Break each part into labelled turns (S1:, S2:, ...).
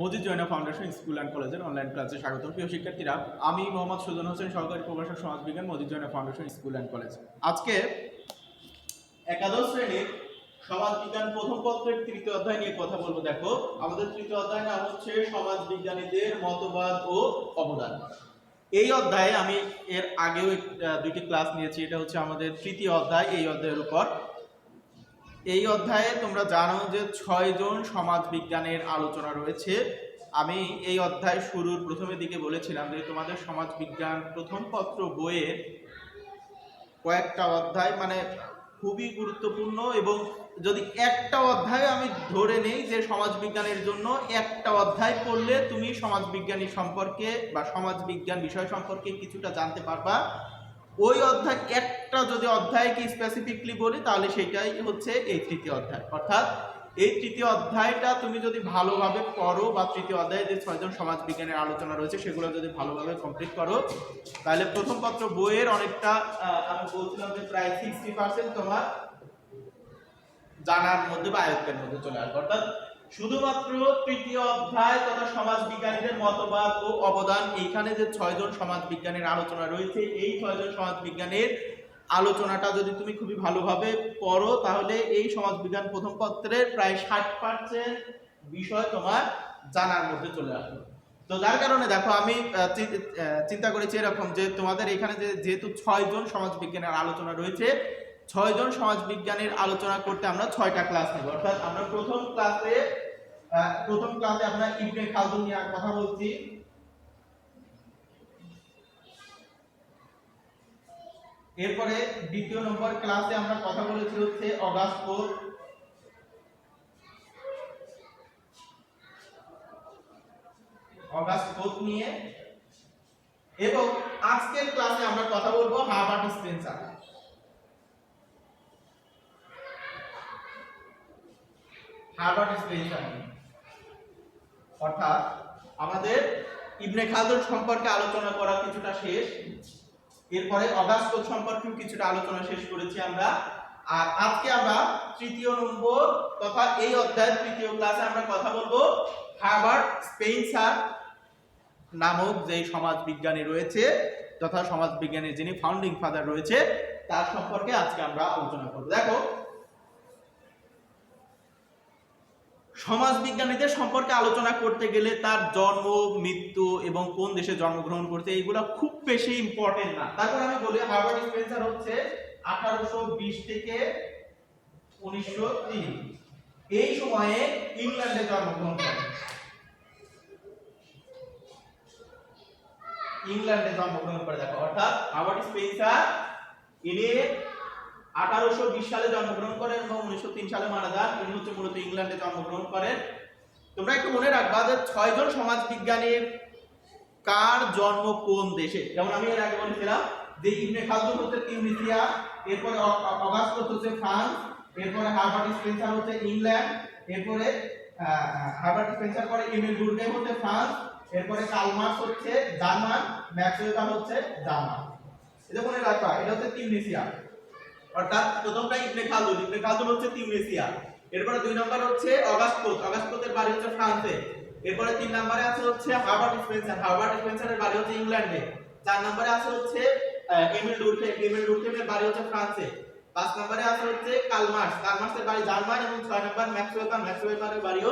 S1: Majid জয়না foundation school and কলেজের online ক্লাসে স্বাগতম। প্রিয় শিক্ষার্থীরা, আমি মোহাম্মদ সুজন হোসেন, সহকারী প্রভাষক সমাজবিজ্ঞান, Majid জয়না foundation school and college. আজকে একাদশ শ্রেণীর সমাজবিজ্ঞান প্রথম পত্রের তৃতীয় অধ্যায় নিয়ে কথা বলবো। দেখো, আমাদের তৃতীয় অধ্যায় নাম হচ্ছে সমাজবিজ্ঞানীদের মতবাদ ও অবদান। এই অধ্যায়ে আমি এর আগেও দুইটি ক্লাস নিয়েছি। এটা হচ্ছে আমাদের তৃতীয় অধ্যায় এই অধ্যায়ের উপর। এই অধ্যায়ে তোমরা জানো যে 6 জন সমাজবিজ্ঞানের আলোচনা রয়েছে। আমি এই অধ্যায় শুরুর প্রথমের দিকে বলেছিলাম যে তোমাদের সমাজবিজ্ঞান প্রথম পত্র বইয়ের কয়েকটা অধ্যায় মানে খুবই গুরুত্বপূর্ণ, এবং যদি একটা অধ্যায় আমি ধরে নেই যে সমাজবিজ্ঞানের জন্য একটা অধ্যায় পড়লে তুমি সমাজবিজ্ঞানী সম্পর্কে বা সমাজবিজ্ঞান বিষয় সম্পর্কে কিছুটা জানতে পারবা, ওই অধ্যায় একটা যদি অধ্যায়কে স্পেসিফিকলি বলি তাহলে সেটাই হচ্ছে এই তৃতীয় অধ্যায়। অর্থাৎ এই তৃতীয় অধ্যায়টা তুমি যদি ভালোভাবে পড়ো বা তৃতীয় অধ্যায়ে যে 6 জন সমাজবিজ্ঞানের আলোচনা রয়েছে সেগুলো যদি ভালোভাবে কমপ্লিট করো, তাহলে প্রথম পত্র বইয়ের অনেকটা আমি বলছিলাম যে প্রায় 60% তোমার জানার মধ্যে বা আয়ত্তের মধ্যে চলে আসবে। অর্থাৎ শুধুমাত্র তৃতীয় অধ্যায় তথা সমাজবিজ্ঞানীদের মতবাদ ও অবদান, এইখানে যে 6 জন সমাজবিজ্ঞানের আলোচনা রয়েছে, এই 6 জন সমাজবিজ্ঞানের আলোচনাটা যদি তুমি খুবই ভালোভাবে পড়ো তাহলে এই সমাজবিজ্ঞান প্রথম পত্রের প্রায় 60% বিষয় তোমার জানার মধ্যে চলে আসবে। তো যার কারণে দেখো, আমি চিন্তা করেছি এরকম যে তোমাদের এখানে যেহেতু 6 জন সমাজবিজ্ঞানের আলোচনা রয়েছে, 6 জন সমাজবিজ্ঞানের আলোচনা করতে আমরা 6টা ক্লাস নেব। অর্থাৎ আমরা প্রথম ক্লাসে আমরা ইবনে খালদুন নিয়ে কথা বলছি। এরপরে দ্বিতীয় নম্বর ক্লাসে আমরা কথা বলেছি হচ্ছে অগাস্ট কোট নিয়ে, এবং আজকের ক্লাসে আমরা কথা বলবো হার্বার্ট স্পেন্সার। অর্থাৎ আমাদের ইবনে খালদুন সম্পর্কে আলোচনা করা কিছুটা শেষ, এরপরে অগাস্ট কোট সম্পর্কেও কিছুটা আলোচনা শেষ করেছি আমরা। আর আজকে আমরা তৃতীয় নম্বর তথা এই অধ্যায়ের তৃতীয় ক্লাসে আমরা কথা বলবো হার্বার্ট স্পেন্সার নামক যে সমাজবিজ্ঞানী রয়েছে তথা সমাজবিজ্ঞানের যিনি ফাউন্ডিং ফাদার রয়েছে তার সম্পর্কে আজকে আমরা আলোচনা করব। দেখো, সমাজবিজ্ঞানীদের সম্পর্কে আলোচনা করতে গেলে তার জন্ম, মৃত্যু এবং কোন দেশে জন্মগ্রহণ করতে, এইগুলো খুব বেশি ইম্পর্টেন্ট না। তারপর আমি বলি হার্বার্ট স্পেন্সার হচ্ছে 1820 থেকে 1903 এই সময়ে ইংল্যান্ডে জন্মগ্রহণ করেন। দেখো, অর্থাৎ হার্বার্ট স্পেন্সার ইনি 1820 সালে জন্মগ্রহণ করেন এবং 1903 সালে মারা যান। তিনি হচ্ছে মূলত ইংল্যান্ডে জন্মগ্রহণ করেন। তোমরা একটু মনে রাখবা যে 6 জন সমাজবিজ্ঞানীর কার জন্ম কোন দেশে। যেমন আমি এর আগে বলেছিলাম যে ইবনে খালদুন হচ্ছে তিউনিসিয়া, এরপরে অগাস্ট কোট হচ্ছে ফ্রান্স, এরপরে হার্বার্ট স্পেন্সার হচ্ছে ইংল্যান্ড, এরপরে হার্বার্ট স্পেন্সার পরে এমিল ডুর্কহেম হচ্ছে ফ্রান্স, এরপরে কার্ল মার্কস হচ্ছে জার্মান, ম্যাক্স ওয়েবার হচ্ছে জার্মান। এটা মনে রাখবা, এটা হচ্ছে তিউনিসিয়া। অর্থাৎ প্রথমটা ইবনে খালদুন হচ্ছে তিউনিসিয়া, এরপরে 2 নম্বর হচ্ছে অগাস্ট কোটের বাড়ি হচ্ছে ফ্রান্সে, এরপরে 3 নম্বরে আছে হচ্ছে হার্বার্ট স্পেন্সারের বাড়ি হচ্ছে ইংল্যান্ডে, 4 নম্বরে আছে হচ্ছে এমিল ডুর্কহেমের বাড়ি হচ্ছে ফ্রান্সে, 5 নম্বরে আছে হচ্ছে কার্ল মার্কসের বাড়ি জার্মান, এবং 6 নম্বর ম্যাক্স ওয়েবারের বাড়িও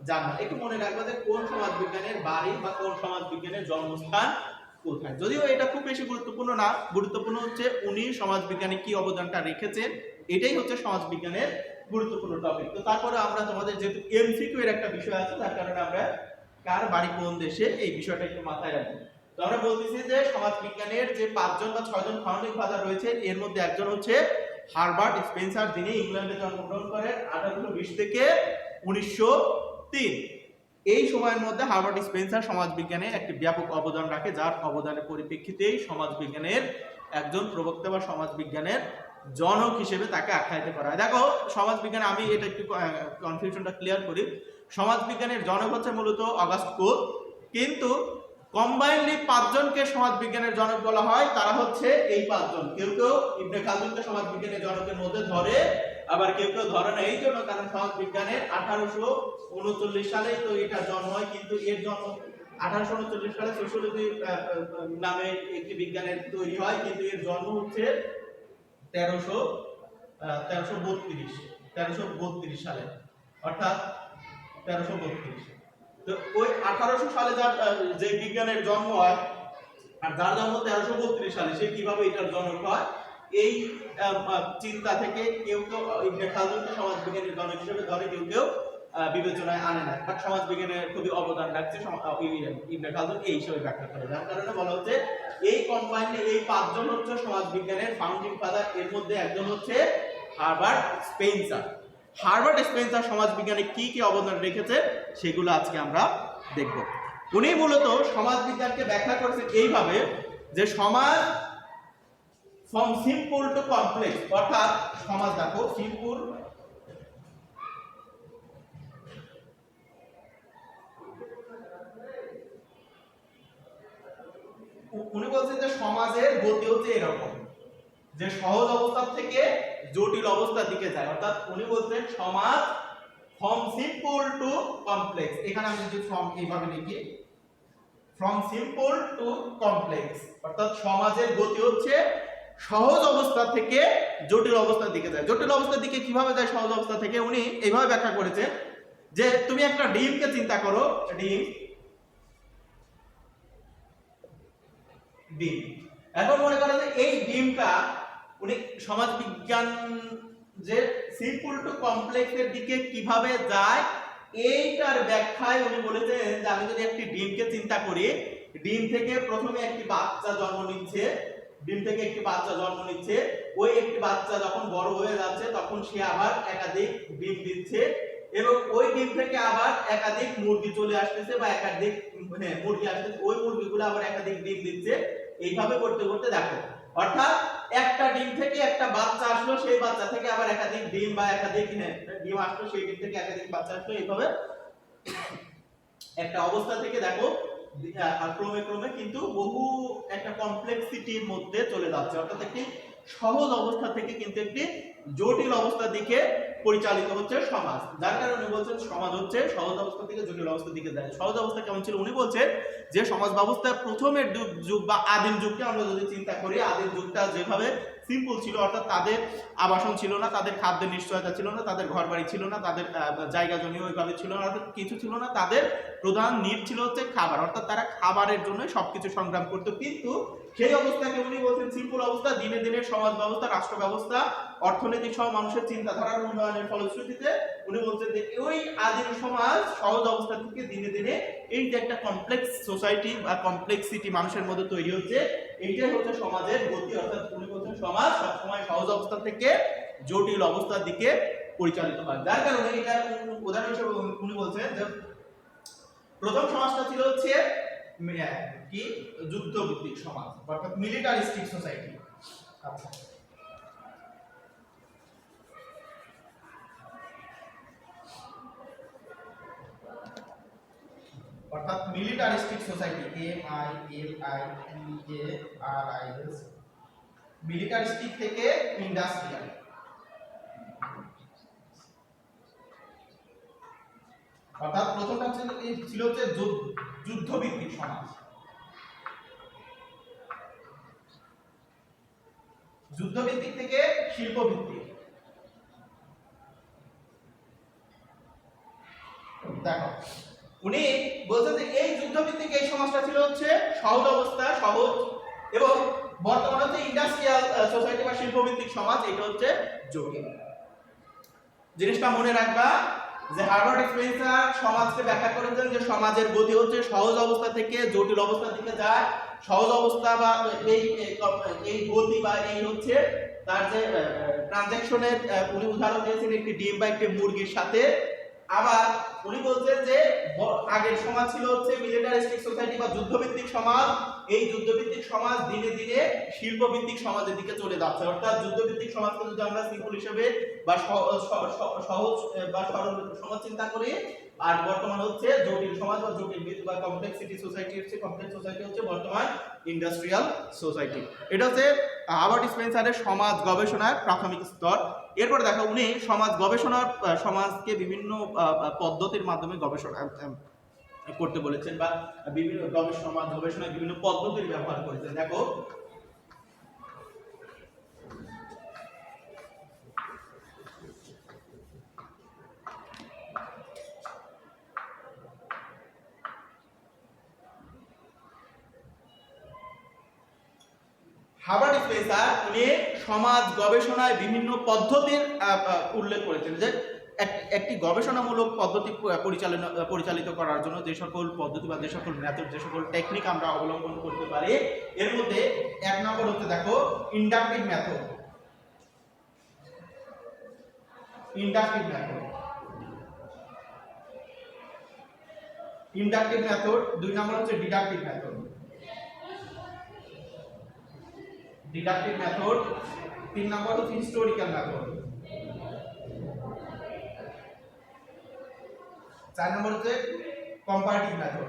S1: জার্মান। একটু মনে রাখবে যে কোন সমাজবিজ্ঞানের বাড়ি বা কোন সমাজবিজ্ঞানের জন্মস্থান কোথায়। যদিও এটা খুব বেশি গুরুত্বপূর্ণ না, গুরুত্বপূর্ণ হচ্ছে উনি সমাজবিজ্ঞানে কি অবদানটা রেখেছেন, এটাই হচ্ছে সমাজবিজ্ঞানের গুরুত্বপূর্ণ টপিক। তো তারপরে আমরা তোমাদের যেহেতু এমসিকিউ এর একটা বিষয় আছে, তার কারণে আমরা কার বাড়ি কোন দেশে এই বিষয়টা একটু মাথায় রাখবো। তো আমরা বলতেছি যে সমাজবিজ্ঞানের যে 5 জন বা 6 জন ফাউন্ডিং ফাদার রয়েছে, এর মধ্যে একজন হচ্ছে হার্বার্ট স্পেন্সার, যিনি ইংল্যান্ডে জন্মগ্রহণ করেন 1820 থেকে 1903। এই সময়ের মধ্যে হার্বার্ট স্পেন্সার সমাজবিজ্ঞানে একটি ব্যাপক অবদান রাখে, যার অবদানের পরিপ্রেক্ষিতেই সমাজবিজ্ঞানের একজন প্রবক্তা বা সমাজবিজ্ঞানের জনক হিসেবে তাকে আখ্যায়িত করা হয়। দেখো, সমাজবিজ্ঞানে আমি এটা একটু কনফিউশনটা ক্লিয়ার করি। সমাজবিজ্ঞানের জনক হচ্ছে মূলত অগাস্ট কোট, কিন্তু কম্বাইনলি 5 জনকে সমাজবিজ্ঞানের জনক বলা হয়। তারা হচ্ছে এই 5 জন। কেউ ইবনে খালদুনকে সমাজবিজ্ঞানের জনকের মধ্যে ধরে, আবার কেউ কেউ ধরে না এই জন্য কারণ সমাজ বিজ্ঞানের 1839 সালে তো এটা জন্ম হয়, কিন্তু এর জন্ম 1839 সালে সোশিওলজি নামে একটি বিজ্ঞানের তৈরি হয়, কিন্তু এর জন্ম হচ্ছে 1332 সালে, অর্থাৎ 1332। তো ওই 1800 সালে যার যে বিজ্ঞানের জন্ম হয় আর যার জন্ম 1332 সালে, সে কিভাবে এটার জনক হয় এই চিন্তা থেকে কেউ কেউ ইবনে খালদুনকে সমাজবিজ্ঞানের জনক হিসেবে ধরে, কেউ কেউ বিবেচনায় আনে না, বাট সমাজবিজ্ঞানের খুবই অবদান রাখছে ইবনে খালদুন এই হিসেবে ব্যাখ্যা করে। যার কারণে বলা হচ্ছে এই কম্বাইন্ডে এই পাঁচজন হচ্ছে সমাজবিজ্ঞানের ফাউন্ডিং ফাদার। এর মধ্যে একজন হচ্ছে হার্বার্ট স্পেন্সার। হার্বার্ট স্পেন্সার সমাজবিজ্ঞানে কি কি অবদান রেখেছে সেগুলো আজকে আমরা দেখব। উনি মূলত সমাজবিজ্ঞানকে ব্যাখ্যা করেছেন এইভাবে যে সমাজ ফ্রম সিম্পল টু কমপ্লেক্স, অর্থাৎ সমাজ দেখো সিম্পল উনি বলছেন যে সমাজের গতি হচ্ছে এরকম যে সহজ অবস্থা থেকে জটিল অবস্থার দিকে যায়, অর্থাৎ উনি বলছেন সমাজ ফ্রম সিম্পল টু কমপ্লেক্স। এখানে আমি যদি ফ্রম এইভাবে লিখি ফ্রম সিম্পল টু কমপ্লেক্স, অর্থাৎ সমাজের গতি হচ্ছে সহজ অবস্থা থেকে জটিল অবস্থার দিকে যায়। জটিল অবস্থার দিকে কিভাবে যায় সহজ অবস্থা থেকে, উনি এইভাবে ব্যাখ্যা করেছেন যে তুমি একটা ডিমকে চিন্তা করো, ডিম এখন মনে করেন যে এই ডিমটা উনি সমাজ বিজ্ঞান যে সিম্পল টু কমপ্লেক্স এর দিকে কিভাবে যায় এইটার ব্যাখ্যায় উনি বলেছেন যে আমি যদি একটি ডিমকে চিন্তা করি, ডিম থেকে প্রথমে একটি বাচ্চা জন্ম নিচ্ছে, ডিম থেকে একটি বাচ্চা জন্ম নিচ্ছে, ওই একটি বাচ্চা যখন বড় হয়ে যাচ্ছে তখন সে আবার একাধিক ডিম দিচ্ছে এবং ওই ডিম থেকে আবার একাধিক মুরগি চলে আসতেছে বা একাধিক মুরগি আসতেছে, ওই মুরগিগুলো আবার একাধিক ডিম দিচ্ছে। এইভাবে করতে করতে দেখো, অর্থাৎ একটা ডিম থেকে একটা বাচ্চা আসলো, সেই বাচ্চা থেকে আবার একাধিক ডিম বা একাধিক ডিম আসলো, সেই ডিম থেকে একাধিক বাচ্চা আসলো, এইভাবে একটা অবস্থা থেকে দেখো ক্রমে ক্রমে কিন্তু বহু একটা কমপ্লেক্সিটির মধ্যে চলে যাচ্ছে, অর্থাৎ একটি সহজ অবস্থা থেকে কিন্তু একটি জটিল অবস্থার দিকে পরিচালিত হচ্ছে সমাজ। যার কারণে বলছেন সমাজ হচ্ছে সহজ অবস্থা থেকে জটিল অবস্থার দিকে যায়। সহজ অবস্থা কেমন ছিল উনি বলছেন যে সমাজ ব্যবস্থার প্রথমের যুগ বা আদিম যুগকে আমরা যদি চিন্তা করি, আদিম যুগটা যেভাবে সিম্পল ছিল, অর্থাৎ তাদের আবাসন ছিল না, তাদের খাদ্যের নিশ্চয়তা ছিল না, তাদের ঘর বাড়ি ছিল না, তাদের জায়গা জমি ওইভাবে ছিল না, অর্থাৎ কিছু ছিল না, তাদের প্রধান নিড ছিল হচ্ছে খাবার, অর্থাৎ তারা খাবারের জন্য সবকিছু সংগ্রাম করতো। কিন্তু সেই অবস্থাকে উনি বলছেন সিম্পল অবস্থা। দিনে দিনে সমাজ ব্যবস্থা, রাষ্ট্র ব্যবস্থা, অর্থনৈতিক সহ মানুষের চিন্তাধারার উন্নয়নের ফলশ্রুতিতে উনি বলছেন যে ওই আদিম সমাজ সহজ অবস্থা থেকে দিনে দিনে এই যে একটা কমপ্লেক্স সোসাইটি বা কমপ্লেক্সিটি মানুষের মধ্যে তৈরি হচ্ছে, এইটাই হচ্ছে সমাজের গতি। অর্থাৎ উনি বলছেন সমাজ সবসময় সহজ অবস্থা থেকে জটিল অবস্থার দিকে পরিচালিত হয়। যার কারণে এটা উদাহরণ হিসেবে উনি বলছেন যে প্রথম সমাজটা ছিল হচ্ছে কি যুদ্ধভিত্তিক সমাজ, অর্থাৎ মিলিটারিস্টিক সোসাইটি। আচ্ছা, অর্থাৎ মিলিটারিস্টিক সোসাইটি, MILITARIS, মিলিটারিস্টিক থেকে ইন্ডাস্ট্রিয়াল, অর্থাৎ প্রথমটা ছিল হচ্ছে যুদ্ধভিত্তিক সমাজ, যুদ্ধভিত্তিক থেকে শিল্পভিত্তিক। দেখো উনি বলছেন যে এই যুদ্ধভিত্তিক এই সমাজটা ছিল হচ্ছে সহজ অবস্থা, সহজ, এবং বর্তমানে হচ্ছে ইন্ডাস্ট্রিয়াল সোসাইটি বা শিল্পভিত্তিক সমাজ, এটা হচ্ছে জটিল। জিনিসটা মনে রাখবা যে হার্বার্ট স্পেন্সার সমাজকে ব্যাখ্যা করেছেন যে সমাজের গতি হচ্ছে সহজ অবস্থা থেকে জটিল অবস্থার দিকে যায়। সহজ অবস্থা বা এই গতি বা এই হচ্ছে তার যে ট্রানজাকশনের উনি উদাহরণ দিয়েছেন একটি ডিম বা একটি মুরগির সাথে। আবার উনি বলছেন যে আগের সমাজ ছিল হচ্ছে মিলিটারিস্টিক সোসাইটি বা যুদ্ধভিত্তিক সমাজ, এই যুদ্ধভিত্তিক সমাজ দিনে দিনে শিল্পভিত্তিক সমাজের দিকে চলে যাচ্ছে। অর্থাৎ যুদ্ধভিত্তিক সমাজকে যদি আমরা সিম্পল হিসেবে বা সহজ বা সরল সমাজ চিন্তা করি, আর বর্তমান হচ্ছে জটিল সমাজ বা জটিল বা কমপ্লেক্সিটি সোসাইটি হচ্ছে, কমপ্লেক্স সোসাইটি হচ্ছে বর্তমান ইন্ডাস্ট্রিয়াল সোসাইটি। এটা হচ্ছে হার্বার্ট স্পেন্সারের সমাজ গবেষণার প্রাথমিক স্তর। এরপর দেখো উনি সমাজ গবেষণার সমাজকে বিভিন্ন পদ্ধতির মাধ্যমে গবেষণা করতে বলেছেন বা বিভিন্ন সমাজ গবেষণায় বিভিন্ন পদ্ধতির ব্যবহার করেছেন। দেখো হার্বার্ট স্পেন্সার উনি সমাজ গবেষণায় বিভিন্ন পদ্ধতির উল্লেখ করেছেন যে একটি গবেষণামূলক পদ্ধতি পরিচালিত করার জন্য যে সকল পদ্ধতি বা যে সকল মেথড যে সকল টেকনিক আমরা অবলম্বন করতে পারি, এর মধ্যে এক নম্বর হচ্ছে দেখো inductive method. Inductive method, inductive method. দুই নম্বর হচ্ছে ডিডাকটিভ মেথড, ডিডাকটিভ মেথড। তিন নম্বর হচ্ছে হিস্টোরিক্যাল মেথড। চার নম্বর হচ্ছে কম্পারেটিভ মেথড।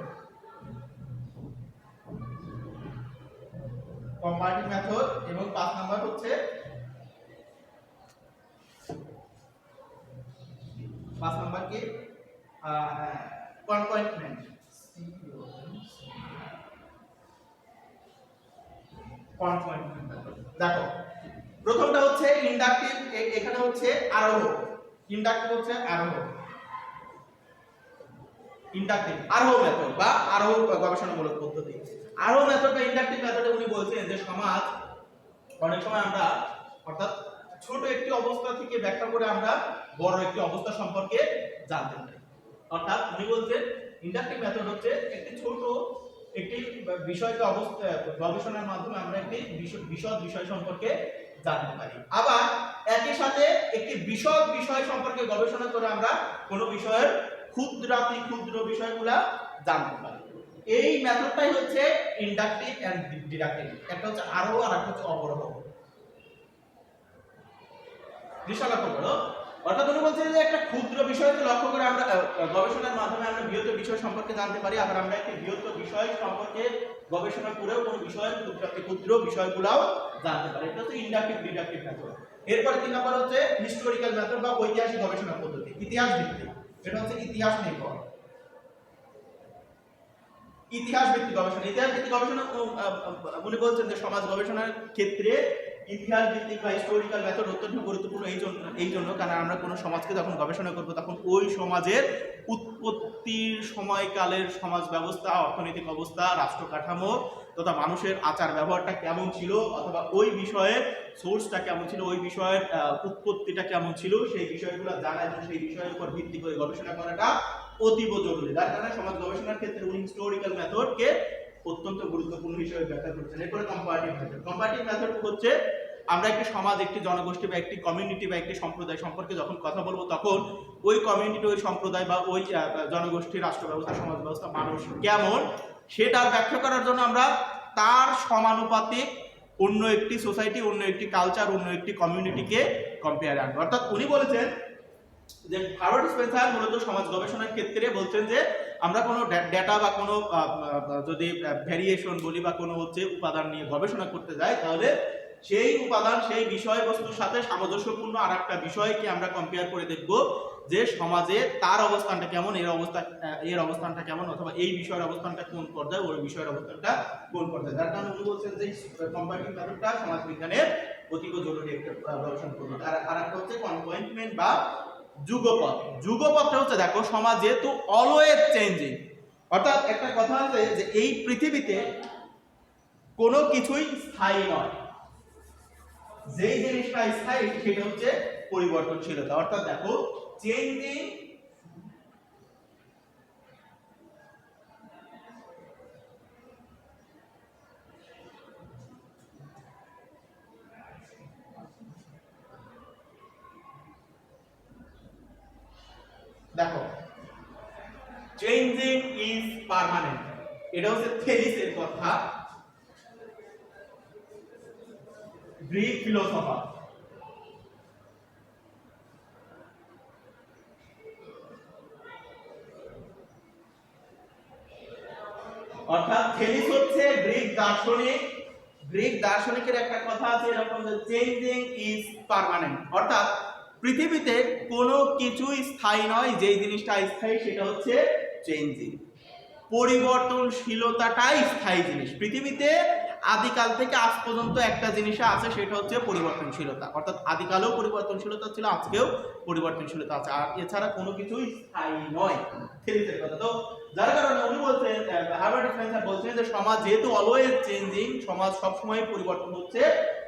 S1: কম্পারেটিভ মেথড এবং 5 নম্বর হচ্ছে 5 নম্বর কি কনপয়েন্টমেন্ট। দেখো প্রথমটা হচ্ছে ইন্ডাকটিভ, এখানে হচ্ছে আরোহ। ইন্ডাকটিভ হচ্ছে আরোহ, ইন্ডাকটিভ আরোহ মেথড বা আরোহ গবেষণামূলক পদ্ধতি। আরোহ মেথড বা ইন্ডাকটিভ মেথডে উনি বলছেন যে সমাজ অনেক সময় আমরা অর্থাৎ ছোট একটি অবস্থা থেকে ব্যাখ্যা করে আমরা বড় একটি অবস্থা সম্পর্কে জানতে পারি। অর্থাৎ উনি বলছেন ইন্ডাকটিভ মেথড হচ্ছে একটি ছোট একটি বিষয়কে গবেষণার মাধ্যমে আমরা একটি বিশদ বিষয় সম্পর্কে জানতে পারি। আবার একই সাথে একটি বিশদ বিষয় সম্পর্কে গবেষণা করে আমরা কোনো বিষয়ের ক্ষুদ্রাতি ক্ষুদ্র বিষয়গুলা জানতে পারি। এই মেথডটাই হচ্ছে ইন্ডাকটিভ এন্ড ডিডাকটিভ। একটা হচ্ছে আরোহ আর একটা হচ্ছে অবরোহ। বিষয় লক্ষ্য করো, অর্থাৎ উনি বলছেন যে একটা ক্ষুদ্র বিষয়কে লক্ষ্য করে আমরা গবেষণার মাধ্যমে আমরা বৃহত্তর বিষয় সম্পর্কে জানতে পারি। আবার আমরা একটি বৃহত্তর বিষয় সম্পর্কে গবেষণা করেও কোনো বিষয়ের ক্ষুদ্রাতি ক্ষুদ্র বিষয়গুলাও জানতে পারি। এটা হচ্ছে ইন্ডাকটিভ ডিডাকটিভ মেথড। এরপরে 3 নম্বর হচ্ছে হিস্টোরিক্যাল মেথড বা ঐতিহাসিক গবেষণা পদ্ধতি, ইতিহাস ভিত্তিক। এটা হচ্ছে ইতিহাস নির্ভর, ইতিহাস ভিত্তিক গবেষণা। ইতিহাস ভিত্তিক গবেষণা উনি বলছেন যে সমাজ গবেষণার ক্ষেত্রে ইতিহাস ভিত্তিক বা হিস্টোরিক্যাল মেথড অত্যন্ত গুরুত্বপূর্ণ এই জন্য কারণ আমরা কোনো সমাজকে যখন গবেষণা করব তখন ওই সমাজের উৎপত্তির সময়কালের সমাজ ব্যবস্থা, অর্থনৈতিক অবস্থা, রাষ্ট্র কাঠামো তথা মানুষের আচার ব্যবহারটা কেমন ছিল অথবা ওই বিষয়ের সোর্সটা কেমন ছিল, ওই বিষয়ের উৎপত্তিটা কেমন ছিল, সেই বিষয়গুলো জানা এবং সেই বিষয়ের উপর ভিত্তি করে গবেষণা করাটা অতীব জরুরি। যার কারণে সমাজ গবেষণার ক্ষেত্রে উনি হিস্টোরিক্যাল মেথডকে অত্যন্ত গুরুত্বপূর্ণ হিসেবে ব্যাখ্যা করছেন। এরপরে কম্পারেটিভ মেথড। কম্পারেটিভ মেথড হচ্ছে আমরা একটি সমাজ, একটি জনগোষ্ঠী বা একটি কমিউনিটি বা একটি সম্প্রদায় সম্পর্কে যখন কথা বলবো তখন ওই কমিউনিটি, ওই সম্প্রদায় বা ওই জনগোষ্ঠী, রাষ্ট্র ব্যবস্থা, সমাজ ব্যবস্থা, মানুষ কেমন সেটার ব্যাখ্যা করার জন্য আমরা তার সমানুপাতিক অন্য একটি সোসাইটি, অন্য একটি কালচার, অন্য একটি কমিউনিটিকে কম্পেয়ারে আনবো। অর্থাৎ উনি বলেছেন যে হার্বার্ট স্পেন্সার মূলত সমাজ গবেষণার ক্ষেত্রে বলছেন যে আমরা কোনো ডেটা বা কোনো যদি ভ্যারিয়েশন বলি বা কোনো হচ্ছে উপাদান নিয়ে গবেষণা করতে যাই তাহলে সেই উপাদান, সেই বিষয়বস্তুর সাথে সামঞ্জস্যপূর্ণ আর একটা বিষয়কে আমরা কম্পেয়ার করে দেখব যে সমাজে তার অবস্থানটা কেমন, এর অবস্থানটা কেমন, অথবা এই বিষয়ের অবস্থানটা কোন পর্যায়ে, ওই বিষয়ের অবস্থানটা কোন পর্যায়ে। যার কারণে উনি বলছেন যে কম্পারেটিভ মেথডটা সমাজ বিজ্ঞানের অতীব জরুরি একটা গবেষণা পদ্ধতি। আর একটা হচ্ছে কনপয়েন্টমেন্ট বা যুগপৎ। যুগপৎটা হচ্ছে দেখো সমাজ যেহেতু অলওয়েজ চেঞ্জিং, অর্থাৎ একটা কথা আছে যে এই পৃথিবীতে কোনো কিছুই স্থায়ী নয়, যেই জিনিসটা স্থায়ী সেটা হচ্ছে পরিবর্তনশীলতা। অর্থাৎ দেখো চেঞ্জিং দেখো চেঞ্জিং ইজ পার্মানেন্ট, এটা হচ্ছে থেলিসের কথা, গ্রিক ফিলোসফার। অর্থাৎ থেলিস হচ্ছে গ্রিক দার্শনিক, গ্রিক দার্শনিকের একটা কথা আছে এরকম যে চেঞ্জিং ইজ পার্মানেন্ট, অর্থাৎ পৃথিবীতে কোনো কিছুই স্থায়ী নয়, যেই জিনিসটা স্থায়ী সেটা হচ্ছে চেঞ্জিং। পরিবর্তনশীলতাটাই স্থায়ী জিনিস। পৃথিবীতে আদিকাল থেকে আজ পর্যন্ত একটা জিনিস আছে, সেটা হচ্ছে পরিবর্তনশীলতা। অর্থাৎ আদিকালেও পরিবর্তনশীলতা ছিল, আজকেও পরিবর্তনশীলতা আছে, আর এছাড়া কোনো কিছুই স্থায়ী নয়। কথা তো, যার কারণে উনি বলছেন, হার্বার্ট স্পেন্সার বলছেন যে সমাজ যেহেতু অলওয়েজ চেঞ্জিং, সমাজ সবসময় পরিবর্তন হচ্ছে,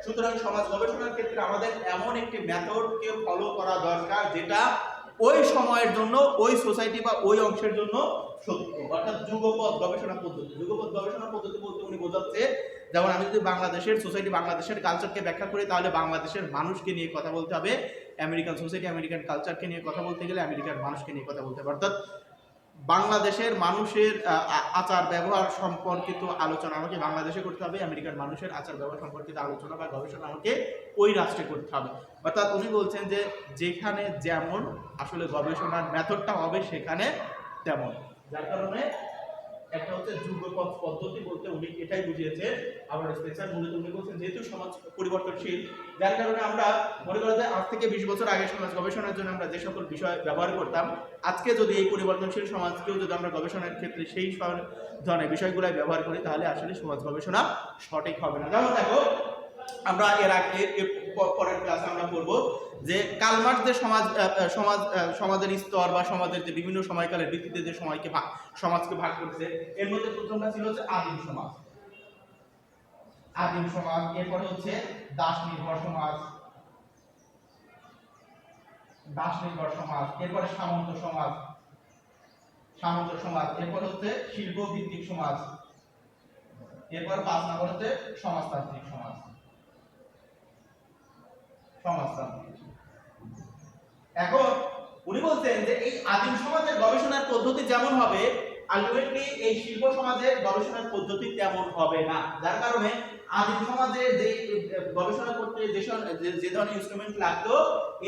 S1: সুতরাং সমাজ গবেষণার ক্ষেত্রে আমাদের এমন একটি মেথডকে ফলো করা দরকার যেটা ওই সময়ের জন্য, ওই সোসাইটি বা ওই অংশের জন্য সত্য। অর্থাৎ যুগপৎ গবেষণা পদ্ধতি। যুগপৎ গবেষণা পদ্ধতি বলতে উনি বোঝাচ্ছে, যেমন আমি যদি বাংলাদেশের সোসাইটি, বাংলাদেশের কালচারকে ব্যাখ্যা করি, তাহলে বাংলাদেশের মানুষকে নিয়ে কথা বলতে হবে। আমেরিকান সোসাইটি, আমেরিকান কালচারকে নিয়ে কথা বলতে গেলে আমেরিকার মানুষকে নিয়ে কথা বলতে হবে। অর্থাৎ বাংলাদেশের মানুষের আচার ব্যবহার সম্পর্কিত আলোচনা আমাকে বাংলাদেশে করতে হবে, আমেরিকার মানুষের আচার ব্যবহার সম্পর্কিত আলোচনা বা গবেষণা আমাকে ওই রাষ্ট্রে করতে হবে। অর্থাৎ উনি বলছেন যে যেখানে যেমন আসলে গবেষণার মেথডটা হবে সেখানে তেমন। যার কারণে একটা হচ্ছে যুগপৎ পদ্ধতি বলতে উনি এটাই বুঝিয়েছে। আবার স্পেশাল মূলত উনি বলছেন যেহেতু সমাজ পরিবর্তনশীল, যার কারণে আমরা মনে করি যে আজ থেকে 20 বছর আগে সমাজ গবেষণার জন্য আমরা যে সকল বিষয় ব্যবহার করতাম, আজকে যদি এই পরিবর্তনশীল সমাজকেও যদি আমরা গবেষণার ক্ষেত্রে সেই ধরনের বিষয়গুলাই ব্যবহার করি, তাহলে আসলে সমাজ গবেষণা সঠিক হবে না। যেমন দেখো, আমরা এর আগে পরের ক্লাসে আমরা পড়বো যে কার্ল মার্কস যে সমাজের স্তর বা সমাজের যে বিভিন্ন সময়কালের ভিত্তিতে যে সমাজকে ভাগ করছে, এর মধ্যে প্রথমটা ছিল হচ্ছে আদিম সমাজ। আদিম সমাজ, এরপরে হচ্ছে দাস নির্ভর সমাজ, এরপরে সামন্ত সমাজ, এরপর হচ্ছে শিল্প ভিত্তিক সমাজ, এরপর 5 নম্বর হচ্ছে সমাজতান্ত্রিক সমাজ। এখন উনি বলছেন যে এই আদিম সমাজের গবেষণার পদ্ধতি যেমন হবে, আলটিমেটলি এই শিল্প সমাজের গবেষণার পদ্ধতি তেমন হবে না। যার কারণে আদিম সমাজে যে গবেষণা করতে যে ধরনের ইনস্ট্রুমেন্ট লাগতো,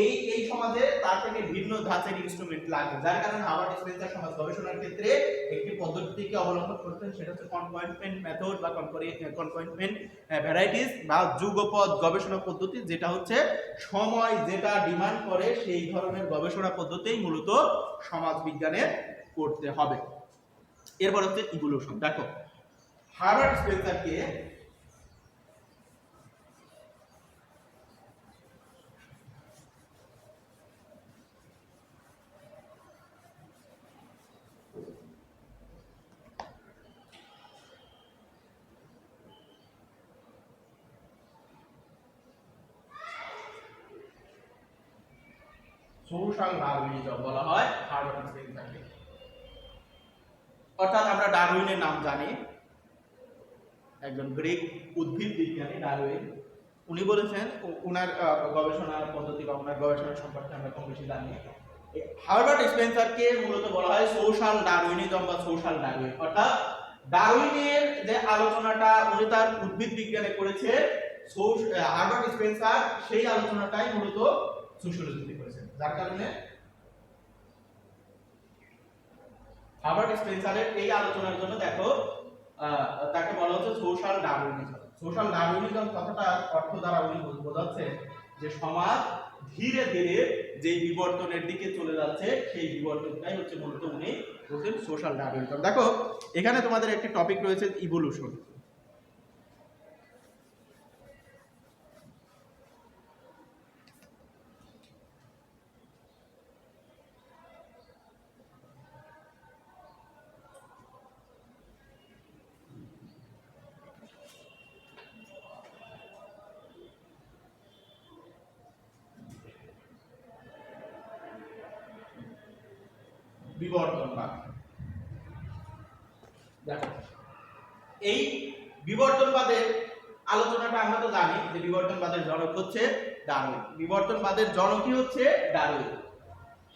S1: এই সমাজে তার থেকে ভিন্ন ধাঁচের ইনস্ট্রুমেন্ট লাগবে। যার কারণে হার্বার্ট স্পেন্সার সমাজ গবেষণার ক্ষেত্রে একটি পদ্ধতিকে অবলম্বন করতেন, সেটা হচ্ছে কনপয়েন্টমেন্ট মেথড বা কনপয়েন্টমেন্ট ভ্যারাইটিস বা যুগপৎ গবেষণা পদ্ধতি, যেটা হচ্ছে সময় যেটা ডিমান্ড করে সেই ধরনের গবেষণা পদ্ধতিই মূলত সমাজ বিজ্ঞানের করতে হবে। এরপর হচ্ছে ইভলিউশন। দেখো, হার্বার্ট স্পেন্সারকে সোশ্যাল ডারউইনিজম বলা হয় হার্বার্ট স্পেন্সারকে। অর্থাৎ আমরা ডারউইনের নাম জানি, একজন গ্রিক উদ্ভিদ বিজ্ঞানী ডারউইন। উনি বলেছেন, ওনার গবেষণার পদ্ধতি বা ওনার গবেষণা সম্পর্কে আমরা কম বেশি জানি। হার্বার্ট স্পেন্সারকে মূলত বলা হয় সোশ্যাল ডারউইনিজম বা সোশ্যাল ডারউইন। অর্থাৎ ডারউইনের যে আলোচনাটা উনি তার উদ্ভিদ বিজ্ঞানে করেছে, হার্বার্ট স্পেন্সার সেই আলোচনাটাই মূলত সোশিওলজিতে করেছেন। যার কারণে হার্বার্ট স্পেন্সারের এই আলোচনার জন্য দেখো তাকে বলা হচ্ছে সোশ্যাল ডারউইনিজম। সোশ্যাল ডারউইনিজম কথাটার অর্থ দ্বারা উনি বোঝাচ্ছে যে সমাজ ধীরে ধীরে যে বিবর্তনের দিকে চলে যাচ্ছে, সেই বিবর্তনটাই হচ্ছে মূলত উনি বলছেন সোশ্যাল ডারউইনিজম। দেখো, এখানে তোমাদের একটি টপিক রয়েছে ইভলিউশন। বিবর্তনবাদ। দেখো, এই বিবর্তনবাদের আলোচনাটা আমরা তো জানি যে বিবর্তনবাদের জনক হচ্ছে ডারউইন। বিবর্তনবাদের জনকই হচ্ছে ডারউইন।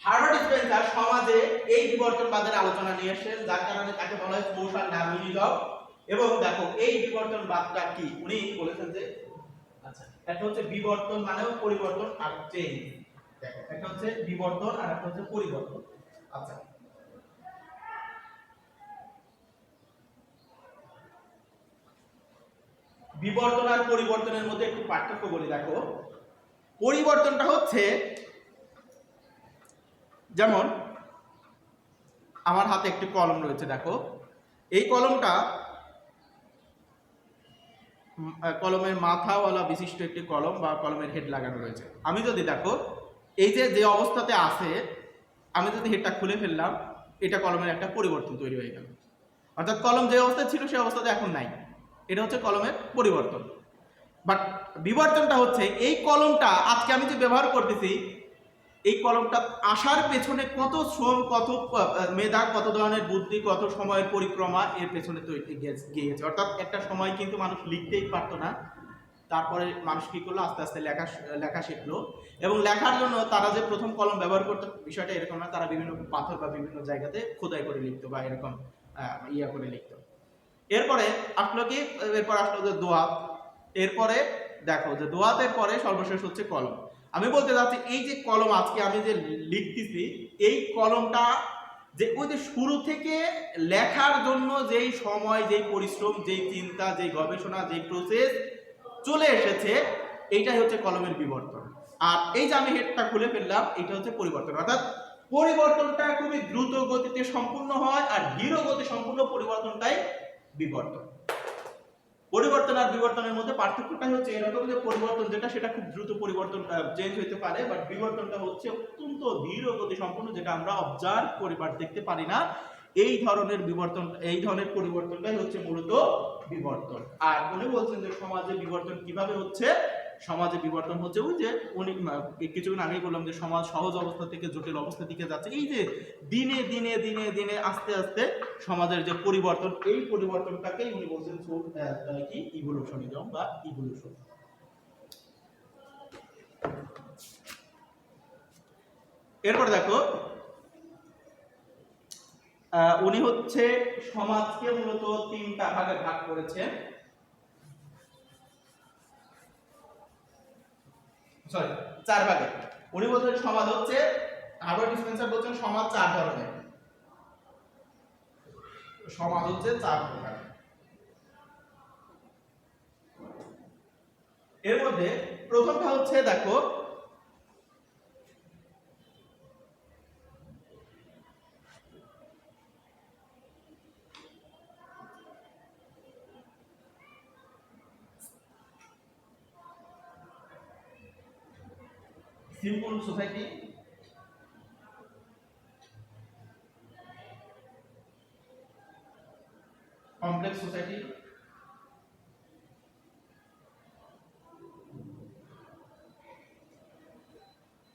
S1: হার্বার্ট স্পেন্সার সমাজে এই বিবর্তনবাদের আলোচনা নিয়ে এসেছেন, যার কারণে তাকে বলা হয় সোশ্যাল ডারউইনিজম। এবং দেখো, এই বিবর্তনবাদটা কি উনি বলেছেন যে আচ্ছা, এটা হচ্ছে বিবর্তন মানেও পরিবর্তন আর চেঞ্জ। দেখো, এটা হচ্ছে বিবর্তন আর একটা হচ্ছে পরিবর্তন। আচ্ছা, বিবর্তন আর পরিবর্তনের মধ্যে একটু পার্থক্য বলি। দেখো, পরিবর্তনটা হচ্ছে যেমন আমার হাতে একটি কলম রয়েছে, দেখো এই কলমটা কলমের মাথাওয়ালা বিশিষ্ট একটি কলম বা কলমের হেড লাগানো রয়েছে। আমি যদি দেখো এই যে অবস্থাতে আছে, আমি যদি হেডটা খুলে ফেললাম, এটা কলমের একটা পরিবর্তন তৈরি হয়ে গেল। অর্থাৎ কলম যে অবস্থায় ছিল সেই অবস্থাতে এখন নাই, এটা হচ্ছে কলমের পরিবর্তন। বাট বিবর্তনটা হচ্ছে এই কলমটা আজকে আমি যে ব্যবহার করতেছি, এই কলমটা আসার পেছনে কত শ্রম, কত মেধা, কত ধরনের বুদ্ধি, কত সময়ের পরিক্রমা এর পেছনে গিয়েছে। অর্থাৎ একটা সময় কিন্তু মানুষ লিখতেই পারতো না, তারপরে মানুষ কি করলো, আস্তে আস্তে লেখা শিখলো। এবং লেখার জন্য তারা যে প্রথম কলম ব্যবহার করতো বিষয়টা এরকম না, তারা বিভিন্ন পাথর বা বিভিন্ন জায়গাতে খোদাই করে লিখতো বা এরকম ইয়া করে লিখতো। এরপরে আসলো কি, এরপর আসলো যে দোয়াত। এরপরে দেখো যে দোয়াতের পরে সর্বশেষ হচ্ছে কলম। আমি বলতে চাচ্ছি এই যে কলম আজকে আমি যে লিখতেছি, এই কলমটা যে ওই যে শুরু থেকে লেখার জন্য যেই সময়, যেই পরিশ্রম, যেই চিন্তা, যেই গবেষণা, যেই প্রসেস চলে এসেছে, এইটাই হচ্ছে কলমের বিবর্তন। আর এই যে আমি হেডটা খুলে ফেললাম, এটা হচ্ছে পরিবর্তন। অর্থাৎ পরিবর্তনটা খুবই দ্রুত গতিতে সম্পূর্ণ হয়, আর ধীর গতি সম্পূর্ণ পরিবর্তনটাই বিবর্তন। পরিবর্তন আর বিবর্তনের মধ্যে পার্থক্যটা হচ্ছে এরকম যে পরিবর্তন যেটা, সেটা খুব দ্রুত পরিবর্তন চেঞ্জ হইতে পারে, বাট বিবর্তনটা হচ্ছে অত্যন্ত ধীর গতি সম্পূর্ণ, যেটা আমরা অবজার্ভ করে বা দেখতে পারি না। এই ধরনের বিবর্তন, এই ধরনের পরিবর্তনটাই হচ্ছে মূলত বিবর্তন। আর উনি বলছেন যে সমাজে বিবর্তন কিভাবে হচ্ছে, সমাজে বিবর্তন হচ্ছে ওই যে উনি কিছুক্ষণ আগেই বললাম যে সমাজ সহজ অবস্থা থেকে জটিল অবস্থার দিকে যাচ্ছে। এই যে দিনে দিনে দিনে দিনে আস্তে আস্তে সমাজের যে পরিবর্তন, এই পরিবর্তনটাকেই উনি বলছেন কি ইভলিউশনিজম বা ইভলিউশন। এরপর দেখো উনি হচ্ছে সমাজকে মূলত তিনটা ভাগে ভাগ করেছেন, সরি চার ভাগে। উনি বলছেন সমাজ হচ্ছে, হার্বার্ট স্পেন্সার বলছেন সমাজ চার ধরনের, সমাজ হচ্ছে চার প্রকার। এর মধ্যে প্রথমটা হচ্ছে দেখো simple society, complex society,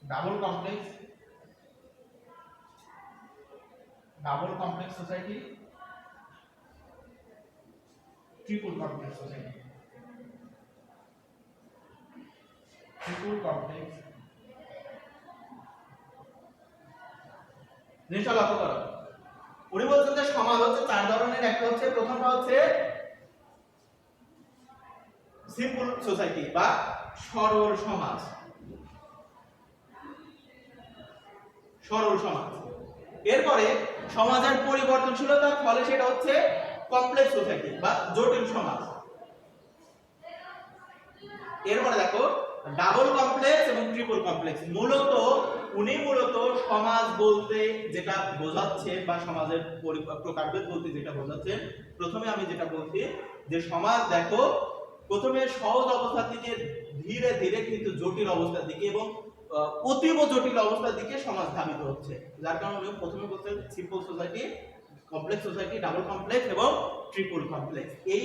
S1: double complex society, triple complex society. Triple complex জিনিসটা লক্ষ্য করো। উনি বলছেন যে সমাজ হচ্ছে চার ধরনের। একটা হচ্ছে, প্রথমটা হচ্ছে সিম্পল সোসাইটি বা সরল সমাজ, সরল সমাজ। এরপরে সমাজের পরিবর্তনশীলতার ফলে সেটা হচ্ছে কমপ্লেক্স সোসাইটি বা জটিল সমাজ। এরপরে দেখো ডাবল কমপ্লেক্স এবং ট্রিপল কমপ্লেক্স। উনি মূলত সমাজ বলতে যেটা বোঝাচ্ছে বা সমাজের প্রকারভেদ বলতে যেটা বোঝাচ্ছেন, প্রথমে আমি যেটা বলছি যে সমাজ দেখো প্রথমে সহজ অবস্থা থেকে ধীরে ধীরে কিন্তু জটিল অবস্থার দিকে এবং অতীব জটিল অবস্থার দিকে সমাজ ধাবিত হচ্ছে। যার কারণে উনি প্রথমে বলছেন simple society, complex society, double complex এবং ট্রিপল কমপ্লেক্স। এই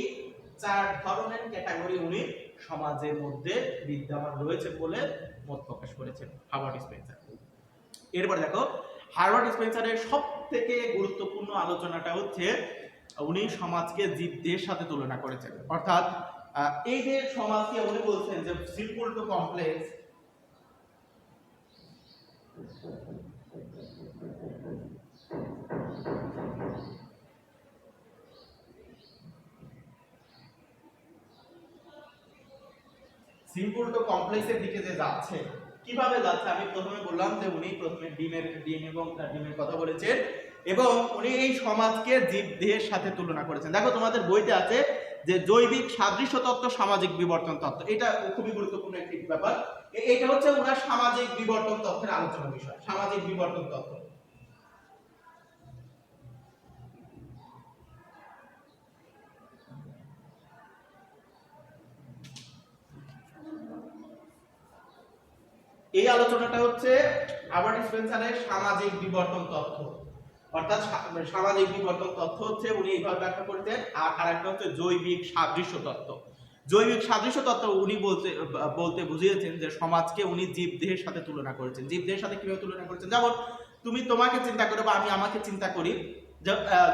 S1: চার ধরনের ক্যাটাগরি উনি সমাজের মধ্যে বিদ্যমান রয়েছে বলে মত প্রকাশ করেছেন হার্বার্ট স্পেন্সার। এরপর দেখো হার্বার্ট স্পেন্সারের সবথেকে গুরুত্বপূর্ণ আলোচনাটা হচ্ছে উনি সমাজকে জীবদের সাথে তুলনা করেছেন। অর্থাৎ এই যে সমাজকে উনি বলছেন যে simple to complex, simple to কমপ্লেক্সের দিকে যে যাচ্ছে, কিভাবে যাচ্ছে আমি প্রথমে বললাম যে উনি প্রথমে ডিমের কথা বলেছেন এবং উনি এই সমাজকে জীবদেহের সাথে তুলনা করেছেন। দেখো তোমাদের বইতে আছে যে জৈবিক সাদৃশ্য তত্ত্ব, সামাজিক বিবর্তন তত্ত্ব, এটা খুবই গুরুত্বপূর্ণ একটি ব্যাপার। এটা হচ্ছে ওনার সামাজিক বিবর্তন তত্ত্বের আলোচনা বিষয়, সামাজিক বিবর্তন তত্ত্ব। এই আলোচনাটা হচ্ছে আলবার্ট স্পেন্সারের সামাজিক বিবর্তন তত্ত্ব, অর্থাৎ সামাজিক বিবর্তন তত্ত্ব হচ্ছে উনি এইভাবে ব্যাখ্যা করতেন। আর আরেকটা হচ্ছে জৈবিক সাদৃশ্য তত্ত্ব। জৈবিক সাদৃশ্য তত্ত্ব উনি বলতে বুঝিয়েছেন যে সমাজকে উনি জীবদেহের সাথে তুলনা করেছেন। জীবদেহের সাথে কিভাবে তুলনা করেছেন, যেমন তুমি তোমাকে চিন্তা করো বা আমি আমাকে চিন্তা করি,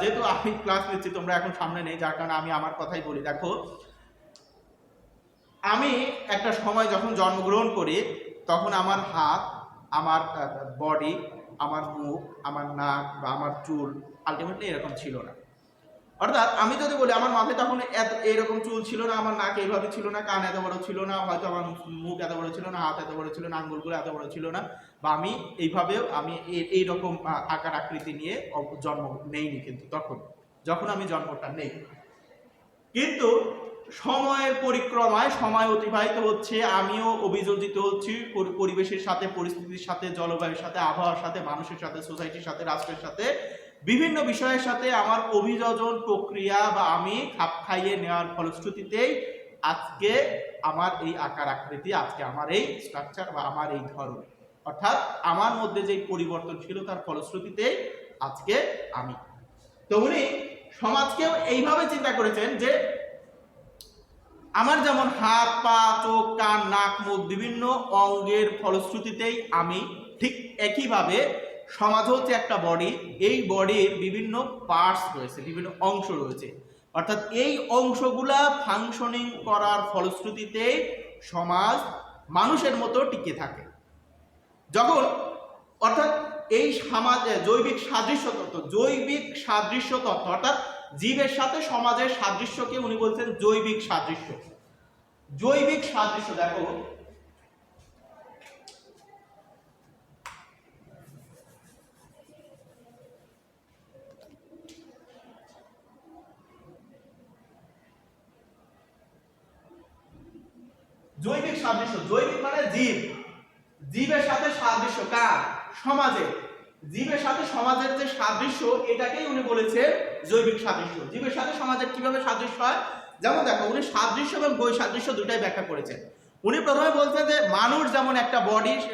S1: যেহেতু আমি ক্লাস নিচ্ছি তোমরা এখন সামনে নেই, যার কারণে আমি আমার কথাই বলি। দেখো, আমি একটা সময় যখন জন্মগ্রহণ করি তখন আমার হাত, আমার বডি, আমার মুখ, আমার নাক বা আমার চুল আলটিমেটলি এরকম ছিল না। অর্থাৎ আমি যদি বলি আমার মাথায় তখন এরকম চুল ছিল না, আমার নাক এইভাবে ছিল না, কান এত বড় ছিল না, হয়তো আমার মুখ এত বড় ছিল না, হাত এত বড় ছিল না, আঙ্গুলগুলো এত বড় ছিল না, বা আমি এইভাবেও আমি এইরকম আকার আকৃতি নিয়ে জন্ম নেইনি। কিন্তু তখন যখন আমি জন্মটা নেই, কিন্তু সময়ের পরিক্রমায় সময় অতিবাহিত হচ্ছে, আমিও অভিযোজিত হচ্ছি পরিবেশের সাথে, পরিস্থিতির সাথে, জলবায়ুর সাথে, আবহাওয়ার সাথে, মানুষের সাথে, সোসাইটির সাথে, রাষ্ট্রের সাথে, বিভিন্ন বিষয়ের সাথে আমার অভিযোজন প্রক্রিয়া বা আমি খাপ খাইয়ে নেওয়ার ফলশ্রুতিতেই আজকে আমার এই আকার আকৃতি, আজকে আমার এই স্ট্রাকচার বা আমার এই ধরন, অর্থাৎ আমার মধ্যে যে পরিবর্তন ছিল তার ফলশ্রুতিতেই আজকে আমি। তো উনি সমাজকেও এইভাবে চিন্তা করেছেন যে আমার যেমন হাত, পা, চোখ, কান, নাক, মুখ বিভিন্ন অঙ্গের ফলশ্রুতিতেই আমি, ঠিক একইভাবে সমাজ হচ্ছে একটা বডি, এই বডির বিভিন্ন পার্টস রয়েছে, বিভিন্ন অংশ রয়েছে, অর্থাৎ এই অংশগুলা ফাংশনিং করার ফলশ্রুতিতেই সমাজ মানুষের মতো টিকে থাকে। যখন অর্থাৎ এই সমাজে জৈবিক সাদৃশ্য তত্ত্ব, জৈবিক সাদৃশ্য তত্ত্ব অর্থাৎ জীবের সাথে সমাজের সাদৃশ্যকে উনি বলছেন জৈবিক সাদৃশ্য। জৈবিক সাদৃশ্য দেখো, জৈবিক সাদৃশ্য, জৈবিক মানে জীব, জীবের সাথে সাদৃশ্য কার, সমাজের, জীবের সাথে সমাজের যে সাদৃশ্য এটাকেই উনি বলেছেন জৈবিক সাদৃশ্য। জীবের সাথে সমাজের কিভাবে সাদৃশ্য হয়, যেমন দেখো উনি সাদৃশ্য এবং বৈসাদৃশ্য দুটাই ব্যাখ্যা করেছেন। উনি প্রথমে বলছেন যে মানুষ যেমন একটা বডি, সে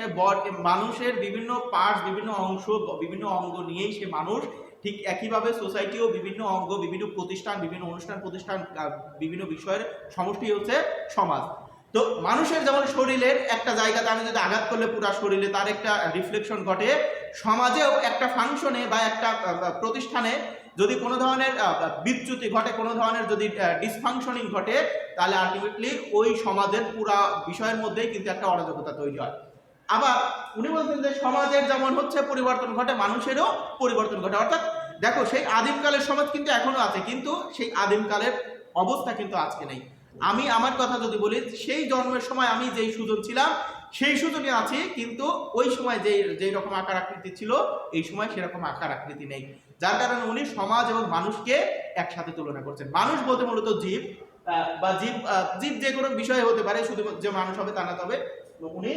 S1: মানুষের বিভিন্ন পার্টস, বিভিন্ন অংশ, বিভিন্ন অঙ্গ নিয়েই সে মানুষ, ঠিক একইভাবে সোসাইটিও বিভিন্ন অঙ্গ, বিভিন্ন প্রতিষ্ঠান, বিভিন্ন অনুষ্ঠান প্রতিষ্ঠান, বিভিন্ন বিষয়ের সমষ্টি হচ্ছে সমাজ। তো মানুষের যেমন শরীরের একটা জায়গাতে আমি যদি আঘাত করলে পুরো শরীরে তার একটা রিফ্লেকশন ঘটে, সমাজেও একটা ফাংশনে বা একটা প্রতিষ্ঠানে যদি কোনো ধরনের বিচ্যুতি ঘটে, কোনো ধরনের যদি ডিসফাংশনিং ঘটে, তাহলে আলটিমেটলি ওই সমাজের পুরা বিষয়ের মধ্যেই কিন্তু একটা অরাজকতা তৈরি হয়। আবার উনি বলছেন যে সমাজের যেমন হচ্ছে পরিবর্তন ঘটে, মানুষেরও পরিবর্তন ঘটে। অর্থাৎ দেখো সেই আদিমকালের সমাজ কিন্তু এখনো আছে, কিন্তু সেই আদিমকালের অবস্থা কিন্তু আজকে নেই। আমি আমার কথা যদি বলি, সেই জন্মের সময় আমি যেই সুজন ছিলাম সেই সুজনই আছি, কিন্তু ওই সময় যেই রকম আকার আকৃতি ছিল এই সময় সেরকম আকার আকৃতি নেই। যার কারণে উনি সমাজ এবং মানুষকে একসাথে তুলনা করছেন। মানুষ বলতে মূলত জীব বা জীব যে কোনো বিষয় হতে পারে, শুধু যে মানুষ হবে তা না, তবে উনি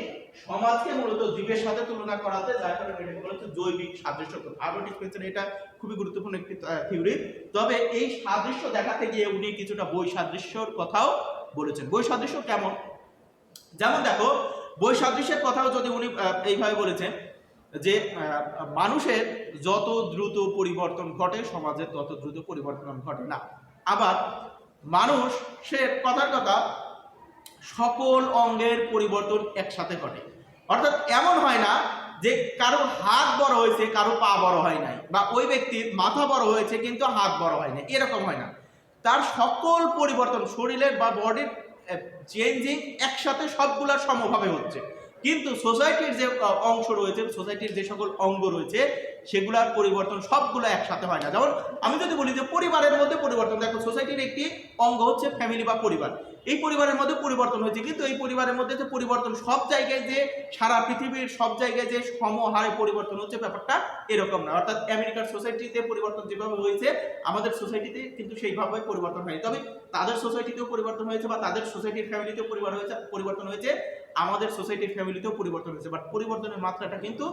S1: সমাজকে মূলত জীবের সাথে তুলনা করাতে, যার কারণে এটা বলেছে জৈবিক সাদৃশ্য। আলবার্ট স্পেন্সার এটা খুবই গুরুত্বপূর্ণ একটি থিওরি। তবে এই সাদৃশ্য দেখাতে গিয়ে উনি কিছুটা বৈসাদৃশ্যর কথাও বলেছেন। বৈসাদৃশ্য কেমন, যেমন দেখো বৈসাদৃশ্যের কথাও যদি উনি এইভাবে বলেছেন যে মানুষের যত দ্রুত পরিবর্তন ঘটে সমাজের তত দ্রুত পরিবর্তন ঘটে না। আবার মানুষের কথার কথা সকল অঙ্গের পরিবর্তন একসাথে ঘটে, অর্থাৎ এমন হয় না যে কারো হাত বড় হয়েছে কারো পা বড় হয় নাই, বা ওই ব্যক্তির মাথা বড় হয়েছে কিন্তু হাত বড় হয় নাই, এরকম হয় না। তার সকল পরিবর্তন শরীরের বা বডির চেঞ্জিং একসাথে সবগুলা সমভাবে হচ্ছে, কিন্তু সোসাইটির যে অংশ রয়েছে, সোসাইটির যে সকল অঙ্গ রয়েছে সেগুলার পরিবর্তন সবগুলো একসাথে হয় না। যেমন আমি যদি বলি যে পরিবারের মধ্যে পরিবর্তন, দেখো সোসাইটির একটি অঙ্গ হচ্ছে ফ্যামিলি বা পরিবার, এই পরিবারের মধ্যে পরিবর্তন হয়েছে, কিন্তু এই পরিবারের মধ্যে যে পরিবর্তন সব জায়গায় যে সারা পৃথিবীর সব জায়গায় যে সমহারে পরিবর্তন হচ্ছে ব্যাপারটা এরকম না। অর্থাৎ আমেরিকার সোসাইটিতে পরিবর্তন যেভাবে হয়েছে আমাদের সোসাইটিতে কিন্তু সেইভাবে পরিবর্তন হয়নি, তবে তাদের সোসাইটিতেও পরিবর্তন হয়েছে বা তাদের সোসাইটির ফ্যামিলিতেও পরিবর্তন হয়েছে, আমাদের সোসাইটির ফ্যামিলিতেও পরিবর্তন হয়েছে, বাট পরিবর্তনের মাত্রাটা কিন্তু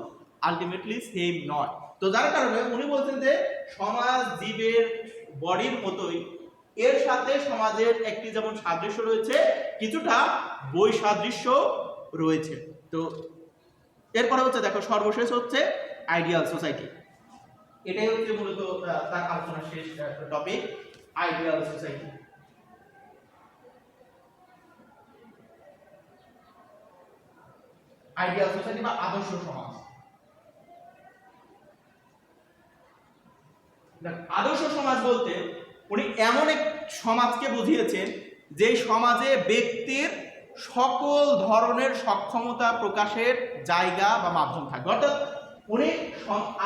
S1: আলটিমেটলি সেম নয়। তো যার কারণে উনি বলছেন যে সমাজ জীবের বডির মতোই এর সাথে সমাজের একটি যেমন সাদৃশ্য রয়েছে, কিছুটা বৈসাদৃশ্য রয়েছে। তো এরপরে হচ্ছে দেখো সর্বশেষ হচ্ছে আইডিয়াল সোসাইটি। এটাই হচ্ছে মূলত তার আলোচনার শেষ topic, ideal society. Ideal society বা আদর্শ সমাজ। আদর্শ সমাজ বলতে উনি এমন এক সমাজকে বুঝিয়েছেন যে সমাজে ব্যক্তির সকল ধরনের সক্ষমতা প্রকাশের জায়গা বা মাধ্যম থাকবে। অর্থাৎ উনি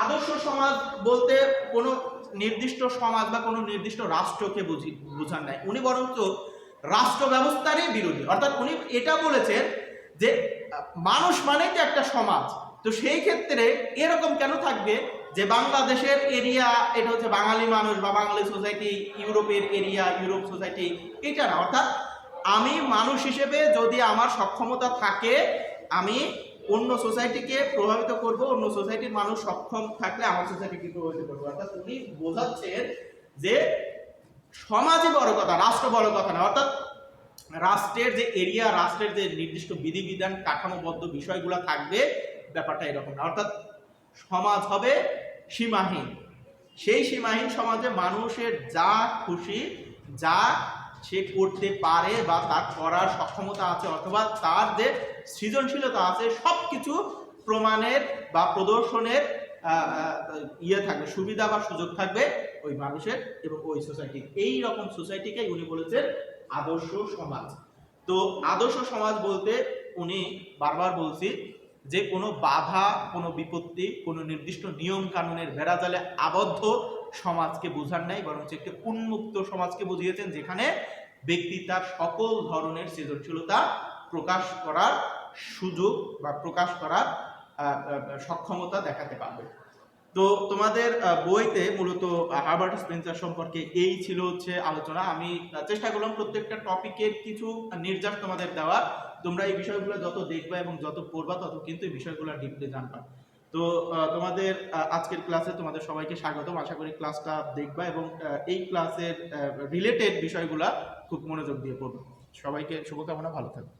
S1: আদর্শ সমাজ বলতে কোনো নির্দিষ্ট সমাজ বা কোনো নির্দিষ্ট রাষ্ট্রকে বুঝান নাই, উনি বরঞ্চ রাষ্ট্র ব্যবস্থারই বিরোধী। অর্থাৎ উনি এটা বলেছেন যে মানুষ মানেই তো একটা সমাজ, তো সেই ক্ষেত্রে এরকম কেন থাকবে যে বাংলাদেশের এরিয়া এটা হচ্ছে বাঙালি মানুষ বা বাঙালি সোসাইটি, ইউরোপের এরিয়া ইউরোপ সোসাইটি, এটা না। অর্থাৎ আমি মানুষ হিসেবে যদি আমার সক্ষমতা থাকে আমি অন্য সোসাইটিকে প্রভাবিত করব, অন্য সোসাইটির মানুষ সক্ষম থাকলে আমার সোসাইটিকে প্রভাবিত করবো। অর্থাৎ উনি বোঝাচ্ছেন যে সমাজই বড় কথা, রাষ্ট্র বড় কথা না। অর্থাৎ রাষ্ট্রের যে এরিয়া, রাষ্ট্রের যে নির্দিষ্ট বিধিবিধান কাঠামোবদ্ধ বিষয়গুলো থাকবে, ব্যাপারটা এরকম না। অর্থাৎ সমাজ হবে সীমাহীন, সেই সীমাহীন সমাজে মানুষের যা খুশি যা সে করতে পারে বা তার করার সক্ষমতা আছে অথবা তার যে সৃজনশীলতা আছে সবকিছু প্রমাণের বা প্রদর্শনের থাকবে, সুবিধা বা সুযোগ থাকবে ওই মানুষের এবং ওই সোসাইটির। এই রকম সোসাইটিকে উনি বলেছেন আদর্শ সমাজ। তো আদর্শ সমাজ বলতে উনি বারবার বলছি যে কোনো বাধা, কোনো বিপত্তি, কোনো নির্দিষ্ট নিয়ম কানুনের বেড়াজালে আবদ্ধ সমাজকে বোঝান নাই, বরং একটি উন্মুক্ত সমাজকে বুঝিয়েছেন যেখানে ব্যক্তি তার সকল ধরনের সৃজনশীলতা প্রকাশ করার সুযোগ বা প্রকাশ করার সক্ষমতা দেখাতে পারবে। তো তোমাদের বইতে মূলত হার্বার্ট স্পেন্সার সম্পর্কে এই ছিল হচ্ছে আলোচনা। আমি চেষ্টা করলাম প্রত্যেকটা টপিকের কিছু নির্যাস তোমাদের দেওয়া। তোমরা এই বিষয়গুলো যত দেখবা এবং যত পড়বা তত কিন্তু এই বিষয়গুলো ডিপলি জানবা। তো তোমাদের আজকের ক্লাসে তোমাদের সবাইকে স্বাগতম। আশা করি ক্লাসটা দেখবা এবং এই ক্লাসের রিলেটেড বিষয়গুলা খুব মনোযোগ দিয়ে পড়বে। সবাইকে শুভকামনা, ভালো থাকবে।